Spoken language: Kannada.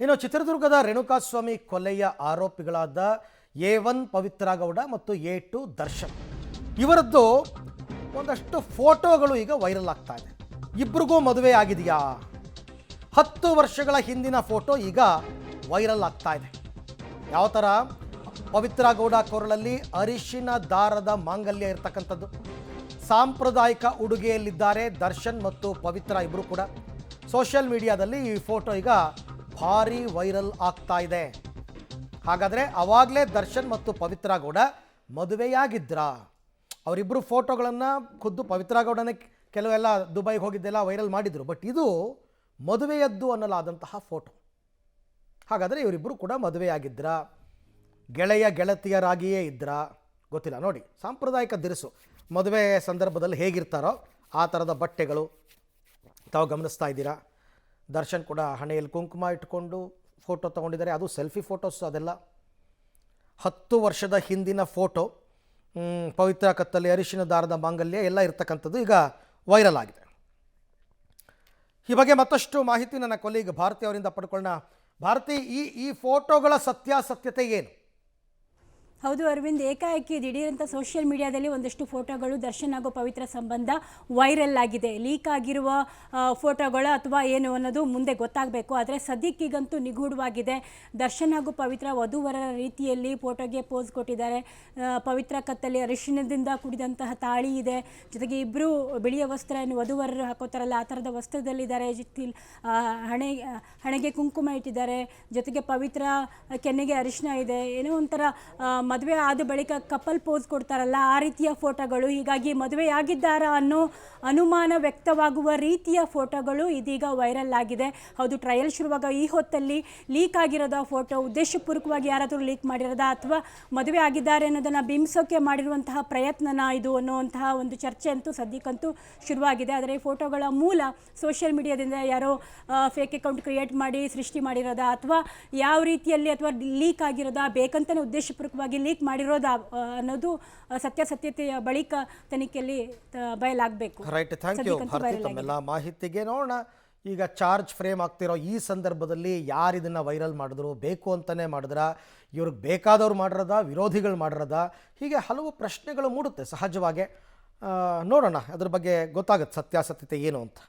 ಇನ್ನು ಚಿತ್ರದುರ್ಗದ ರೇಣುಕಾಸ್ವಾಮಿ ಕೊಲೆಯ ಆರೋಪಿಗಳಾದ A1 ಪವಿತ್ರ ಗೌಡ ಮತ್ತು A2 ದರ್ಶನ್ ಇವರದ್ದು ಒಂದಷ್ಟು ಫೋಟೋಗಳು ಈಗ ವೈರಲ್ ಆಗ್ತಾ ಇದೆ. ಇಬ್ಬರಿಗೂ ಮದುವೆ ಆಗಿದೆಯಾ? 10 ವರ್ಷಗಳ ಹಿಂದಿನ ಫೋಟೋ ಈಗ ವೈರಲ್ ಆಗ್ತಾ ಇದೆ. ಯಾವ ಥರ? ಪವಿತ್ರ ಗೌಡ ಕೊರಳಲ್ಲಿ ಅರಿಶಿನ ದಾರದ ಮಾಂಗಲ್ಯ ಇರತಕ್ಕಂಥದ್ದು. ಸಾಂಪ್ರದಾಯಿಕ ಉಡುಗೆಯಲ್ಲಿದ್ದಾರೆ ದರ್ಶನ್ ಮತ್ತು ಪವಿತ್ರ ಇಬ್ಬರು ಕೂಡ. ಸೋಷಿಯಲ್ ಮೀಡಿಯಾದಲ್ಲಿ ಈ ಫೋಟೋ ಈಗ ಭಾರಿ ವೈರಲ್ ಆಗ್ತಾ ಇದೆ. ಹಾಗಾದರೆ ಅವಾಗಲೇ ದರ್ಶನ್ ಮತ್ತು ಪವಿತ್ರ ಗೌಡ ಮದುವೆಯಾಗಿದ್ರಾ? ಅವರಿಬ್ಬರು ಫೋಟೋಗಳನ್ನು ಖುದ್ದು ಪವಿತ್ರ ಗೌಡನೇ ಕೆಲವೆಲ್ಲ ದುಬೈಗೆ ಹೋಗಿದ್ದೆಲ್ಲ ವೈರಲ್ ಮಾಡಿದರು. ಬಟ್ ಇದು ಮದುವೆಯದ್ದು ಅನ್ನಲಾದಂತಹ ಫೋಟೋ. ಹಾಗಾದರೆ ಇವರಿಬ್ಬರು ಕೂಡ ಮದುವೆಯಾಗಿದ್ರಾ? ಗೆಳೆಯ ಗೆಳತಿಯರಾಗಿಯೇ ಇದ್ರಾ? ಗೊತ್ತಿಲ್ಲ. ನೋಡಿ, ಸಾಂಪ್ರದಾಯಿಕ ದಿರಿಸು ಮದುವೆ ಸಂದರ್ಭದಲ್ಲಿ ಹೇಗಿರ್ತಾರೋ ಆ ಥರದ ಬಟ್ಟೆಗಳು ತಾವು ಗಮನಿಸ್ತಾ ಇದ್ದೀರಾ. ದರ್ಶನ್ ಕೂಡ ಹಣೆಯಲ್ಲಿ ಕುಂಕುಮ ಇಟ್ಕೊಂಡು ಫೋಟೋ ತೊಗೊಂಡಿದ್ದಾರೆ. ಅದು ಸೆಲ್ಫಿ ಫೋಟೋಸ್. ಅದೆಲ್ಲ 10 ವರ್ಷದ ಹಿಂದಿನ ಫೋಟೋ. ಪವಿತ್ರ ಕತ್ತಲ್ಲಿ ಅರಿಶಿನ ದಾರದ ಮಾಂಗಲ್ಯ ಎಲ್ಲ ಇರ್ತಕ್ಕಂಥದ್ದು ಈಗ ವೈರಲ್ ಆಗಿದೆ. ಈ ಬಗ್ಗೆ ಮತ್ತಷ್ಟು ಮಾಹಿತಿ ನನ್ನ ಕೊಲೀಗ್ ಭಾರತಿ ಅವರಿಂದ ಪಡ್ಕೊಳ್ಳೋಣ. ಭಾರತಿ, ಈ ಫೋಟೋಗಳ ಸತ್ಯಾಸತ್ಯತೆ ಏನು? ಹೌದು ಅರವಿಂದ್, ಏಕಾಏಕಿ ದಿಢೀರಂತ ಸೋಷಿಯಲ್ ಮೀಡಿಯಾದಲ್ಲಿ ಒಂದಷ್ಟು ಫೋಟೋಗಳು ದರ್ಶನ್ ಹಾಗೂ ಪವಿತ್ರ ಸಂಬಂಧ ವೈರಲ್ ಆಗಿದೆ. ಲೀಕ್ ಆಗಿರುವ ಫೋಟೋಗಳು ಅಥವಾ ಏನು ಅನ್ನೋದು ಮುಂದೆ ಗೊತ್ತಾಗಬೇಕು. ಆದರೆ ಸದ್ಯಕ್ಕೀಗಂತೂ ನಿಗೂಢವಾಗಿದೆ. ದರ್ಶನ್ ಹಾಗೂ ಪವಿತ್ರ ವಧುವರರ ರೀತಿಯಲ್ಲಿ ಫೋಟೋಗೆ ಪೋಸ್ ಕೊಟ್ಟಿದ್ದಾರೆ. ಪವಿತ್ರ ಕತ್ತಲ್ಲಿ ಅರಿಶಿಣದಿಂದ ಕುಡಿದಂತಹ ತಾಳಿ ಇದೆ. ಜೊತೆಗೆ ಇಬ್ಬರು ಬಿಳಿಯ ವಸ್ತ್ರ, ಏನು ವಧುವರರು ಹಾಕೋತಾರಲ್ಲ ಆ ಥರದ ವಸ್ತ್ರದಲ್ಲಿದ್ದಾರೆ. ಹಣೆಗೆ ಕುಂಕುಮ ಇಟ್ಟಿದ್ದಾರೆ. ಜೊತೆಗೆ ಪವಿತ್ರ ಕೆನ್ನೆಗೆ ಅರಿಶಿಣ ಇದೆ. ಏನೋ ಒಂಥರ ಮದುವೆ ಆದ ಬಳಿಕ ಕಪಲ್ ಪೋಸ್ ಕೊಡ್ತಾರಲ್ಲ ಆ ರೀತಿಯ ಫೋಟೋಗಳು. ಹೀಗಾಗಿ ಮದುವೆಯಾಗಿದ್ದಾರಾ ಅನ್ನೋ ಅನುಮಾನ ವ್ಯಕ್ತವಾಗುವ ರೀತಿಯ ಫೋಟೋಗಳು ಇದೀಗ ವೈರಲ್ ಆಗಿದೆ. ಹೌದು, ಟ್ರಯಲ್ ಶುರುವಾಗ ಈ ಹೊತ್ತಲ್ಲಿ ಲೀಕ್ ಆಗಿರೋದ ಫೋಟೋ ಉದ್ದೇಶಪೂರ್ವಕವಾಗಿ ಯಾರಾದರೂ ಲೀಕ್ ಮಾಡಿರೋದಾ ಅಥವಾ ಮದುವೆ ಆಗಿದ್ದಾರೆ ಅನ್ನೋದನ್ನು ಬಿಂಬಿಸೋಕೆ ಮಾಡಿರುವಂತಹ ಪ್ರಯತ್ನನ ಇದು ಅನ್ನುವಂತಹ ಒಂದು ಚರ್ಚೆ ಅಂತೂ ಸದ್ಯಕ್ಕಂತೂ ಶುರುವಾಗಿದೆ. ಆದರೆ ಈ ಫೋಟೋಗಳ ಮೂಲ ಸೋಷಿಯಲ್ ಮೀಡಿಯಾದಿಂದ ಯಾರೋ ಫೇಕ್ ಅಕೌಂಟ್ ಕ್ರಿಯೇಟ್ ಮಾಡಿ ಸೃಷ್ಟಿ ಮಾಡಿರೋದಾ ಅಥವಾ ಯಾವ ರೀತಿಯಲ್ಲಿ ಅಥವಾ ಲೀಕ್ ಆಗಿರೋದಾ, ಬೇಕಂತಲೇ ಉದ್ದೇಶಪೂರ್ವಕವಾಗಿ ಲೀಕ್ ಮಾಡಿರೋದಾ ಅನ್ನೋದು ಸತ್ಯಾಸತ್ಯತೆಯ ಬಳಿಕ ತನಿಖೆಯಲ್ಲಿ ಬಯಲಾಗಬೇಕು. ರೈಟ್, ಥ್ಯಾಂಕ್ ಯು ಭಾರತಿ ತಮ್ಮೆಲ್ಲ ಮಾಹಿತಿಗೆ. ನೋಡೋಣ, ಈಗ ಚಾರ್ಜ್ ಫ್ರೇಮ್ ಆಗ್ತಿರೋ ಈ ಸಂದರ್ಭದಲ್ಲಿ ಯಾರು ಇದನ್ನು ವೈರಲ್ ಮಾಡಿದ್ರು? ಬೇಕು ಅಂತಲೇ ಮಾಡಿದ್ರಾ? ಇವ್ರಿಗೆ ಬೇಕಾದವ್ರು ಮಾಡಿರೋದಾ? ವಿರೋಧಿಗಳು ಮಾಡಿರೋದಾ? ಹೀಗೆ ಹಲವು ಪ್ರಶ್ನೆಗಳು ಮೂಡುತ್ತೆ ಸಹಜವಾಗಿ. ನೋಡೋಣ, ಅದ್ರ ಬಗ್ಗೆ ಗೊತ್ತಾಗುತ್ತೆ ಸತ್ಯಾಸತ್ಯತೆ ಏನು ಅಂತ.